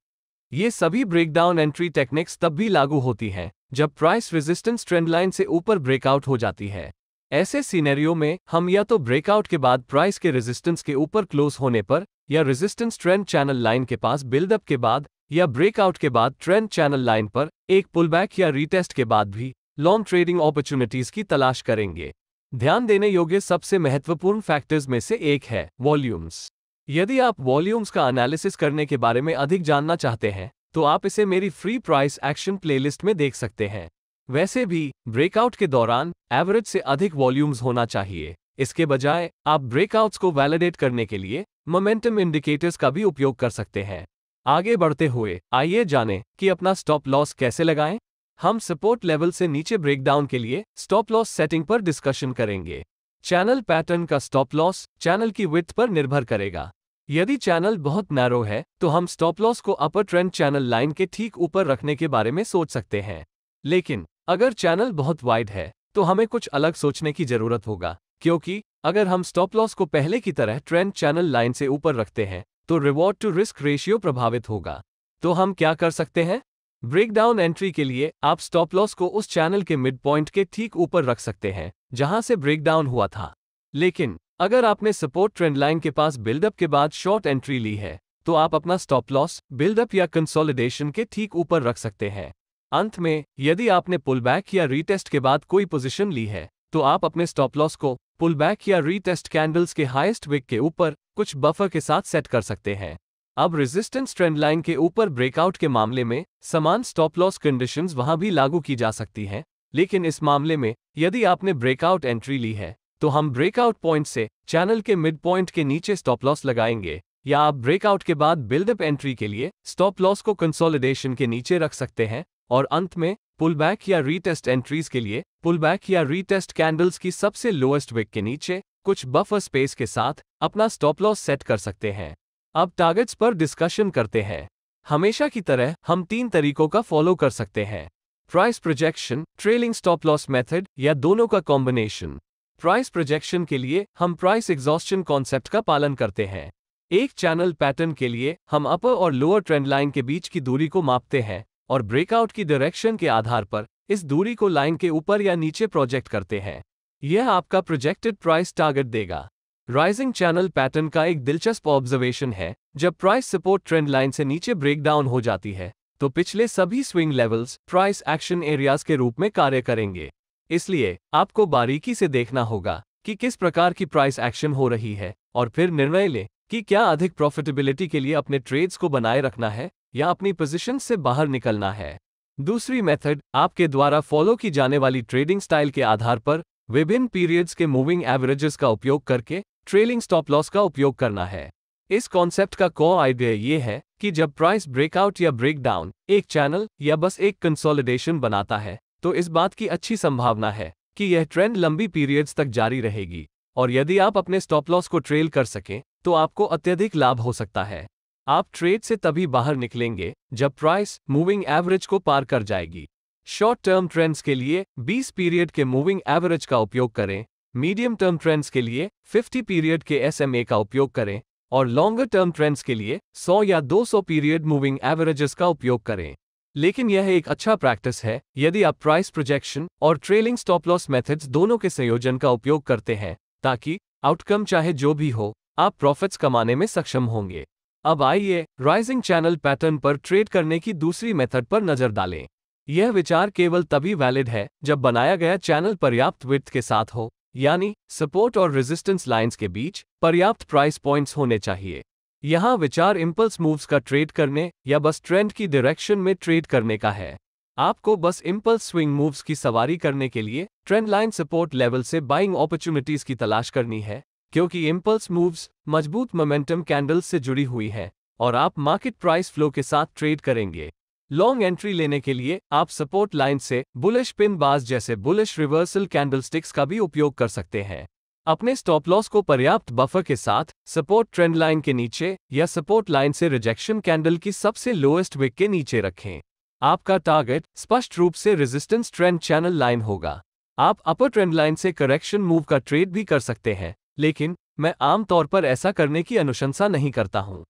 S1: ये सभी ब्रेकडाउन एंट्री टेक्निक्स तब भी लागू होती हैं जब प्राइस रेजिस्टेंस ट्रेंड लाइन से ऊपर ब्रेकआउट हो जाती है। ऐसे सिनेरियो में हम या तो ब्रेकआउट के बाद प्राइस के रेजिस्टेंस के ऊपर क्लोज होने पर, या रेजिस्टेंस ट्रेंड चैनल लाइन के पास बिल्डअप के बाद, या ब्रेकआउट के बाद ट्रेंड चैनल लाइन पर एक पुलबैक या रीटेस्ट के बाद भी लॉन्ग ट्रेडिंग अपॉर्चुनिटीज की तलाश करेंगे। ध्यान देने योग्य सबसे महत्वपूर्ण फैक्टर्स में से एक है वॉल्यूम्स। यदि आप वॉल्यूम्स का एनालिसिस करने के बारे में अधिक जानना चाहते हैं तो आप इसे मेरी फ्री प्राइस एक्शन प्लेलिस्ट में देख सकते हैं। वैसे भी ब्रेकआउट के दौरान एवरेज से अधिक वॉल्यूम्स होना चाहिए। इसके बजाय आप ब्रेकआउट्स को वैलिडेट करने के लिए मोमेंटम इंडिकेटर्स का भी उपयोग कर सकते हैं। आगे बढ़ते हुए आइए जानें कि अपना स्टॉप लॉस कैसे लगाएं। हम सपोर्ट लेवल से नीचे ब्रेकडाउन के लिए स्टॉप लॉस सेटिंग पर डिस्कशन करेंगे। चैनल पैटर्न का स्टॉप लॉस चैनल की विड्थ पर निर्भर करेगा। यदि चैनल बहुत नैरो है तो हम स्टॉप लॉस को अपर ट्रेंड चैनल लाइन के ठीक ऊपर रखने के बारे में सोच सकते हैं। लेकिन अगर चैनल बहुत वाइड है तो हमें कुछ अलग सोचने की जरूरत होगा, क्योंकि अगर हम स्टॉप लॉस को पहले की तरह ट्रेंड चैनल लाइन से ऊपर रखते हैं तो रिवॉर्ड टू रिस्क रेशियो प्रभावित होगा। तो हम क्या कर सकते हैं? ब्रेकडाउन एंट्री के लिए आप स्टॉप लॉस को उस चैनल के मिड पॉइंट के ठीक ऊपर रख सकते हैं जहां से ब्रेकडाउन हुआ था। लेकिन अगर आपने सपोर्ट ट्रेंड लाइन के पास बिल्डअप के बाद शॉर्ट एंट्री ली है तो आप अपना स्टॉप लॉस बिल्डअप या कंसोलिडेशन के ठीक ऊपर रख सकते हैं। अंत में यदि आपने पुल बैक या रीटेस्ट के बाद कोई पोजीशन ली है तो आप अपने स्टॉप लॉस को पुल बैक या रीटेस्ट कैंडल्स के हाईएस्ट विक के ऊपर कुछ बफर के साथ सेट कर सकते हैं। अब रेजिस्टेंस ट्रेंड लाइन के ऊपर ब्रेकआउट के मामले में समान स्टॉप लॉस कंडीशंस वहां भी लागू की जा सकती हैं, लेकिन इस मामले में यदि आपने ब्रेकआउट एंट्री ली है तो हम ब्रेकआउट पॉइंट से चैनल के मिड पॉइंट के नीचे स्टॉप लॉस लगाएंगे, या आप ब्रेकआउट के बाद बिल्डअप एंट्री के लिए स्टॉप लॉस को कंसोलिडेशन के नीचे रख सकते हैं, और अंत में पुल बैक या रीटेस्ट एंट्रीज के लिए पुल बैक या रीटेस्ट कैंडल्स की सबसे लोएस्ट विक के नीचे कुछ बफर स्पेस के साथ अपना स्टॉप लॉस सेट कर सकते हैं। अब टारगेट्स पर डिस्कशन करते हैं। हमेशा की तरह हम 3 तरीकों का फॉलो कर सकते हैं: price projection, trailing stop loss method, या दोनों का कॉम्बिनेशन। प्राइस प्रोजेक्शन के लिए हम प्राइस एग्जॉस्शन कॉन्सेप्ट का पालन करते हैं। एक चैनल पैटर्न के लिए हम अपर और लोअर ट्रेंड लाइन के बीच की दूरी को मापते हैं और ब्रेकआउट की डायरेक्शन के आधार पर इस दूरी को लाइन के ऊपर या नीचे प्रोजेक्ट करते हैं। यह आपका प्रोजेक्टेड प्राइस टारगेट देगा। राइजिंग चैनल पैटर्न का एक दिलचस्प ऑब्जर्वेशन है, जब प्राइस सपोर्ट ट्रेंड लाइन से नीचे ब्रेकडाउन हो जाती है तो पिछले सभी swing levels price action areas के रूप में कार्य करेंगे। इसलिए आपको बारीकी से देखना होगा कि किस प्रकार की प्राइस एक्शन हो रही है और फिर निर्णय लें कि क्या अधिक प्रॉफिटेबिलिटी के लिए अपने ट्रेड्स को बनाए रखना है या अपनी पोजीशन से बाहर निकलना है। दूसरी मेथड आपके द्वारा फॉलो की जाने वाली ट्रेडिंग स्टाइल के आधार पर विभिन्न पीरियड्स के मूविंग एवरेजेस का उपयोग करके ट्रेलिंग स्टॉप लॉस का उपयोग करना है। इस कॉन्सेप्ट का कोर आइडिया ये है कि जब प्राइस ब्रेकआउट या ब्रेकडाउन एक चैनल या बस एक कंसोलिडेशन बनाता है तो इस बात की अच्छी संभावना है कि यह ट्रेंड लंबी पीरियड्स तक जारी रहेगी, और यदि आप अपने स्टॉप लॉस को ट्रेल कर सकें तो आपको अत्यधिक लाभ हो सकता है। आप ट्रेड से तभी बाहर निकलेंगे जब प्राइस मूविंग एवरेज को पार कर जाएगी। शॉर्ट टर्म ट्रेंड्स के लिए 20 पीरियड के मूविंग एवरेज का उपयोग करें, मीडियम टर्म ट्रेंड्स के लिए 50 पीरियड के SMA का उपयोग करें, और लॉन्गर टर्म ट्रेंड्स के लिए 100 या 200 पीरियड मूविंग एवरेजेस का उपयोग करें। लेकिन यह एक अच्छा प्रैक्टिस है यदि आप प्राइस प्रोजेक्शन और ट्रेलिंग स्टॉप लॉस मेथड्स दोनों के संयोजन का उपयोग करते हैं, ताकि आउटकम चाहे जो भी हो आप प्रॉफिट्स कमाने में सक्षम होंगे। अब आइए राइजिंग चैनल पैटर्न पर ट्रेड करने की दूसरी मेथड पर नजर डालें। यह विचार केवल तभी वैलिड है जब बनाया गया चैनल पर्याप्त विड्थ के साथ हो, यानी सपोर्ट और रेजिस्टेंस लाइंस के बीच पर्याप्त प्राइस पॉइंट्स होने चाहिए। यहाँ विचार इंपल्स मूव्स का ट्रेड करने या बस ट्रेंड की डायरेक्शन में ट्रेड करने का है। आपको बस इंपल्स स्विंग मूव्स की सवारी करने के लिए ट्रेंड लाइन सपोर्ट लेवल से बाइंग अपॉर्चुनिटीज की तलाश करनी है, क्योंकि इंपल्स मूव्स मजबूत मोमेंटम कैंडल्स से जुड़ी हुई है और आप मार्केट प्राइस फ्लो के साथ ट्रेड करेंगे। लॉन्ग एंट्री लेने के लिए आप सपोर्ट लाइन से बुलिश पिन बार्स जैसे बुलिश रिवर्सल कैंडलस्टिक्स का भी उपयोग कर सकते हैं। अपने स्टॉप लॉस को पर्याप्त बफर के साथ सपोर्ट ट्रेंड लाइन के नीचे या सपोर्ट लाइन से रिजेक्शन कैंडल की सबसे लोएस्ट विक के नीचे रखें। आपका टारगेट स्पष्ट रूप से रेजिस्टेंस ट्रेंड चैनल लाइन होगा। आप अपर ट्रेंड लाइन से करेक्शन मूव का ट्रेड भी कर सकते हैं, लेकिन मैं आमतौर पर ऐसा करने की अनुशंसा नहीं करता हूं।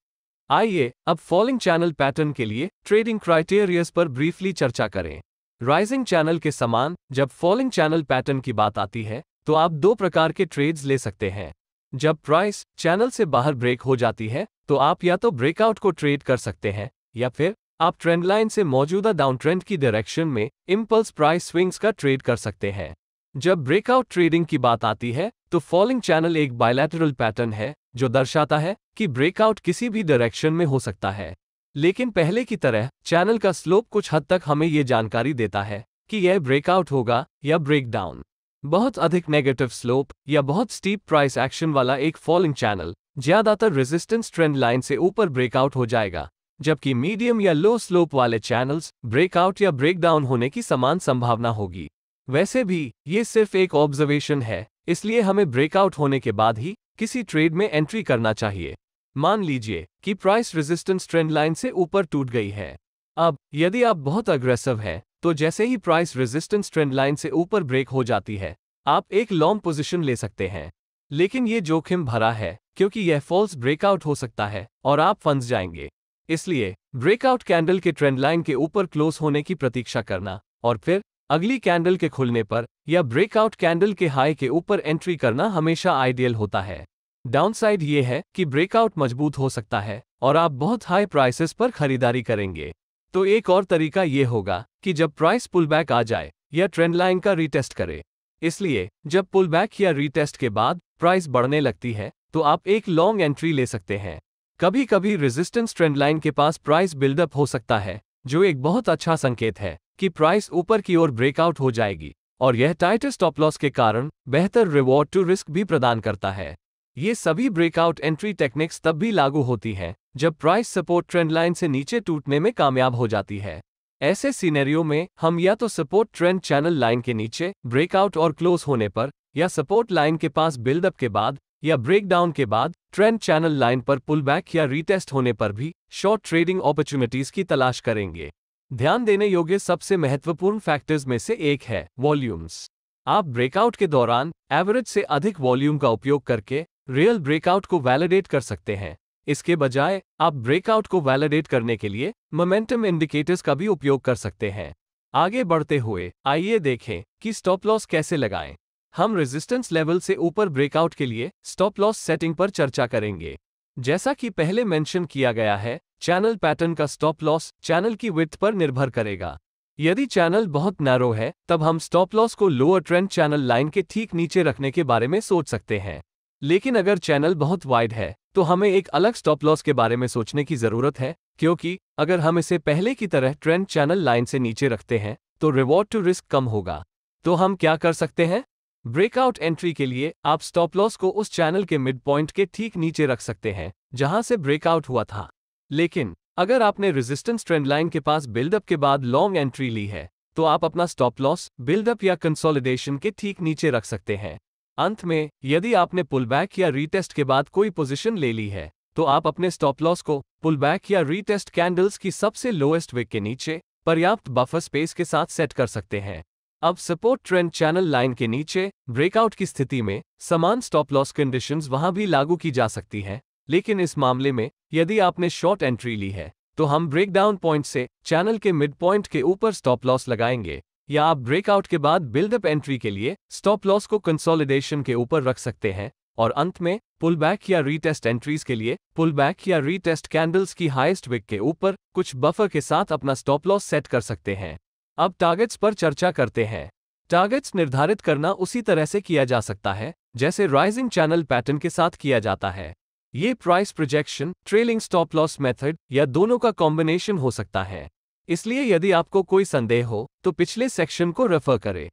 S1: आइए अब फॉलिंग चैनल पैटर्न के लिए ट्रेडिंग क्राइटेरियाज पर ब्रीफली चर्चा करें। राइजिंग चैनल के समान जब फॉलिंग चैनल पैटर्न की बात आती है तो आप 2 प्रकार के ट्रेड्स ले सकते हैं। जब प्राइस चैनल से बाहर ब्रेक हो जाती है तो आप या तो ब्रेकआउट को ट्रेड कर सकते हैं, या फिर आप ट्रेंड लाइन से मौजूदा डाउन ट्रेंड की डायरेक्शन में इंपल्स प्राइस स्विंग्स का ट्रेड कर सकते हैं। जब ब्रेकआउट ट्रेडिंग की बात आती है तो फॉलिंग चैनल एक बायलैटरल पैटर्न है जो दर्शाता है कि ब्रेकआउट किसी भी डायरेक्शन में हो सकता है। लेकिन पहले की तरह चैनल का स्लोप कुछ हद तक हमें यह जानकारी देता है कि यह ब्रेकआउट होगा या ब्रेकडाउन। बहुत अधिक नेगेटिव स्लोप या बहुत स्टीप प्राइस एक्शन वाला एक फॉलिंग चैनल ज्यादातर रेजिस्टेंस ट्रेंड लाइन से ऊपर ब्रेकआउट हो जाएगा, जबकि मीडियम या लो स्लोप वाले चैनल्स ब्रेकआउट या ब्रेकडाउन होने की समान संभावना होगी। वैसे भी ये सिर्फ एक ऑब्जर्वेशन है, इसलिए हमें ब्रेकआउट होने के बाद ही किसी ट्रेड में एंट्री करना चाहिए। मान लीजिए कि प्राइस रेजिस्टेंस ट्रेंड लाइन से ऊपर टूट गई है। अब यदि आप बहुत अग्रेसिव हैं, तो जैसे ही प्राइस रेजिस्टेंस ट्रेंड लाइन से ऊपर ब्रेक हो जाती है, आप एक लॉन्ग पोजीशन ले सकते हैं। लेकिन यह जोखिम भरा है क्योंकि यह फॉल्स ब्रेकआउट हो सकता है और आप फंस जाएंगे। इसलिए ब्रेकआउट कैंडल के ट्रेंड लाइन के ऊपर क्लोज होने की प्रतीक्षा करना और फिर अगली कैंडल के खुलने पर या ब्रेकआउट कैंडल के हाई के ऊपर एंट्री करना हमेशा आइडियल होता है। डाउनसाइड ये है कि ब्रेकआउट मजबूत हो सकता है और आप बहुत हाई प्राइसेस पर खरीदारी करेंगे। तो एक और तरीका ये होगा कि जब प्राइस पुलबैक आ जाए या ट्रेंड लाइन का रीटेस्ट करे। इसलिए जब पुलबैक या रीटेस्ट के बाद प्राइस बढ़ने लगती है, तो आप एक लॉन्ग एंट्री ले सकते हैं। कभी कभी रेजिस्टेंस ट्रेंड लाइन के पास प्राइस बिल्डअप हो सकता है, जो एक बहुत अच्छा संकेत है कि प्राइस ऊपर की ओर ब्रेकआउट हो जाएगी, और यह टाइटर स्टॉप लॉस के कारण बेहतर रिवॉर्ड टू रिस्क भी प्रदान करता है। ये सभी ब्रेकआउट एंट्री टेक्निक्स तब भी लागू होती हैं जब प्राइस सपोर्ट ट्रेंड लाइन से नीचे टूटने में कामयाब हो जाती है। ऐसे सिनेरियो में हम या तो सपोर्ट ट्रेंड चैनल लाइन के नीचे ब्रेकआउट और क्लोज होने पर, या सपोर्ट लाइन के पास बिल्डअप के बाद या ब्रेकडाउन के बाद ट्रेंड चैनल लाइन पर पुलबैक या रीटेस्ट होने पर भी शॉर्ट ट्रेडिंग अपॉर्चुनिटीज की तलाश करेंगे। ध्यान देने योग्य सबसे महत्वपूर्ण फैक्टर्स में से एक है वॉल्यूम्स। आप ब्रेकआउट के दौरान एवरेज से अधिक वॉल्यूम का उपयोग करके रियल ब्रेकआउट को वैलिडेट कर सकते हैं। इसके बजाय आप ब्रेकआउट को वैलिडेट करने के लिए मोमेंटम इंडिकेटर्स का भी उपयोग कर सकते हैं। आगे बढ़ते हुए आइए देखें कि स्टॉप लॉस कैसे लगाएं। हम रेजिस्टेंस लेवल से ऊपर ब्रेकआउट के लिए स्टॉप लॉस सेटिंग पर चर्चा करेंगे। जैसा कि पहले मेंशन किया गया है, चैनल पैटर्न का स्टॉप लॉस चैनल की विड्थ पर निर्भर करेगा। यदि चैनल बहुत नैरो है, तब हम स्टॉप लॉस को लोअर ट्रेंड चैनल लाइन के ठीक नीचे रखने के बारे में सोच सकते हैं। लेकिन अगर चैनल बहुत वाइड है, तो हमें एक अलग स्टॉप लॉस के बारे में सोचने की जरूरत है, क्योंकि अगर हम इसे पहले की तरह ट्रेंड चैनल लाइन से नीचे रखते हैं, तो रिवॉर्ड टू रिस्क कम होगा। तो हम क्या कर सकते हैं? ब्रेकआउट एंट्री के लिए आप स्टॉप लॉस को उस चैनल के मिड पॉइंट के ठीक नीचे रख सकते हैं जहां से ब्रेकआउट हुआ था। लेकिन अगर आपने रेजिस्टेंस ट्रेंड लाइन के पास बिल्डअप के बाद लॉन्ग एंट्री ली है, तो आप अपना स्टॉप लॉस बिल्डअप या कंसोलिडेशन के ठीक नीचे रख सकते हैं। अंत में, यदि आपने पुलबैक या रीटेस्ट के बाद कोई पोजीशन ले ली है, तो आप अपने स्टॉप लॉस को पुलबैक या रीटेस्ट कैंडल्स की सबसे लोएस्ट विक के नीचे पर्याप्त बफर स्पेस के साथ सेट कर सकते हैं। अब सपोर्ट ट्रेंड चैनल लाइन के नीचे ब्रेकआउट की स्थिति में समान स्टॉप लॉस कंडीशंस वहां भी लागू की जा सकती हैं, लेकिन इस मामले में यदि आपने शॉर्ट एंट्री ली है, तो हम ब्रेकडाउन पॉइंट से चैनल के मिड पॉइंट के ऊपर स्टॉप लॉस लगाएंगे, या आप ब्रेकआउट के बाद बिल्डअप एंट्री के लिए स्टॉप लॉस को कंसोलिडेशन के ऊपर रख सकते हैं, और अंत में पुलबैक या रीटेस्ट एंट्रीज के लिए पुलबैक या रीटेस्ट कैंडल्स की हाईएस्ट विक के ऊपर कुछ बफर के साथ अपना स्टॉप लॉस सेट कर सकते हैं। अब टारगेट्स पर चर्चा करते हैं। टारगेट्स निर्धारित करना उसी तरह से किया जा सकता है जैसे राइजिंग चैनल पैटर्न के साथ किया जाता है। ये price projection, trailing stop loss method या दोनों का कॉम्बिनेशन हो सकता है। इसलिए यदि आपको कोई संदेह हो, तो पिछले सेक्शन को रेफर करें।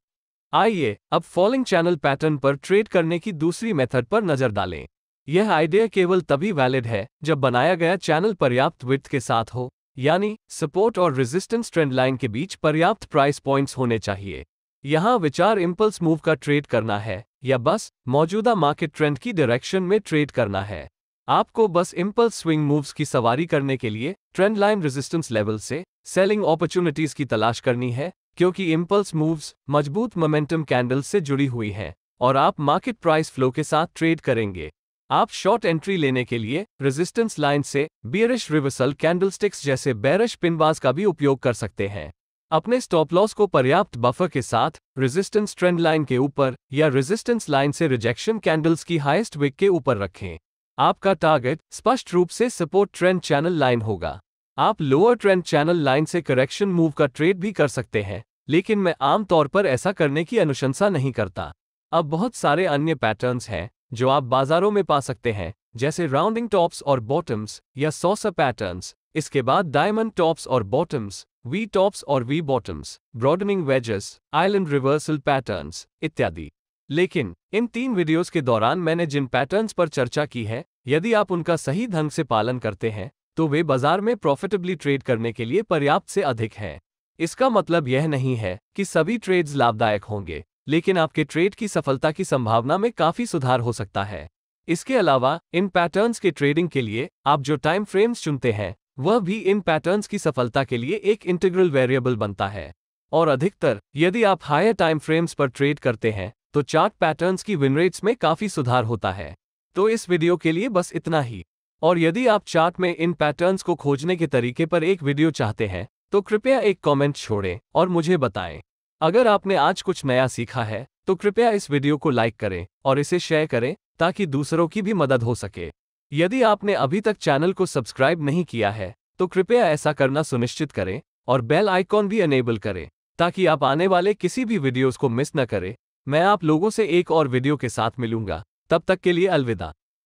S1: आइए अब फॉलिंग चैनल पैटर्न पर ट्रेड करने की दूसरी मेथड पर नजर डालें। यह आइडिया केवल तभी वैलिड है जब बनाया गया चैनल पर्याप्त विड्थ के साथ हो, यानी सपोर्ट और रेजिस्टेंस ट्रेंड लाइन के बीच पर्याप्त प्राइस पॉइंट्स होने चाहिए। यहां विचार इंपल्स मूव का ट्रेड करना है या बस मौजूदा मार्केट ट्रेंड की डायरेक्शन में ट्रेड करना है। आपको बस इंपल्स स्विंग मूव्स की सवारी करने के लिए ट्रेंड लाइन रेजिस्टेंस लेवल से सेलिंग अपॉर्चुनिटीज की तलाश करनी है, क्योंकि इंपल्स मूव्स मजबूत मोमेंटम कैंडल्स से जुड़ी हुई हैं और आप मार्केट प्राइस फ्लो के साथ ट्रेड करेंगे। आप शॉर्ट एंट्री लेने के लिए रेजिस्टेंस लाइन से बियरिश रिवर्सल कैंडलस्टिक्स जैसे बेरिश पिनबार्स का भी उपयोग कर सकते हैं। अपने स्टॉप लॉस को पर्याप्त बफर के साथ रेजिस्टेंस ट्रेंड लाइन के ऊपर या रेजिस्टेंस लाइन से रिजेक्शन कैंडल्स की हाईएस्ट विक के ऊपर रखें। आपका टारगेट स्पष्ट रूप से सपोर्ट ट्रेंड चैनल लाइन होगा। आप लोअर ट्रेंड चैनल लाइन से करेक्शन मूव का ट्रेड भी कर सकते हैं, लेकिन मैं आमतौर पर ऐसा करने की अनुशंसा नहीं करता। अब बहुत सारे अन्य पैटर्न्स हैं जो आप बाजारों में पा सकते हैं, जैसे राउंडिंग टॉप्स और बॉटम्स या सॉसर पैटर्न्स। इसके बाद डायमंड टॉप्स और बॉटम्स, वी टॉप्स और V bottoms, broadening wedges, island reversal patterns इत्यादि। लेकिन इन 3 वीडियोस के दौरान मैंने जिन पैटर्न्स पर चर्चा की है, यदि आप उनका सही ढंग से पालन करते हैं तो वे बाजार में प्रॉफिटेबली ट्रेड करने के लिए पर्याप्त से अधिक हैं। इसका मतलब यह नहीं है कि सभी ट्रेड्स लाभदायक होंगे, लेकिन आपके ट्रेड की सफलता की संभावना में काफी सुधार हो सकता है। इसके अलावा इन पैटर्न्स के ट्रेडिंग के लिए आप जो टाइम फ्रेम्स चुनते हैं वह भी इन पैटर्न्स की सफलता के लिए एक इंटीग्रल वेरिएबल बनता है। और अधिकतर यदि आप हायर टाइम फ्रेम्स पर ट्रेड करते हैं तो चार्ट पैटर्न्स की विन रेट्स में काफी सुधार होता है। तो इस वीडियो के लिए बस इतना ही। और यदि आप चार्ट में इन पैटर्न्स को खोजने के तरीके पर एक वीडियो चाहते हैं तो कृपया एक कमेंट छोड़ें और मुझे बताएं। अगर आपने आज कुछ नया सीखा है तो कृपया इस वीडियो को लाइक करें और इसे शेयर करें ताकि दूसरों की भी मदद हो सके। यदि आपने अभी तक चैनल को सब्सक्राइब नहीं किया है तो कृपया ऐसा करना सुनिश्चित करें और बेल आइकॉन भी अनेबल करें ताकि आप आने वाले किसी भी वीडियोस को मिस न करें। मैं आप लोगों से एक और वीडियो के साथ मिलूंगा, तब तक के लिए अलविदा।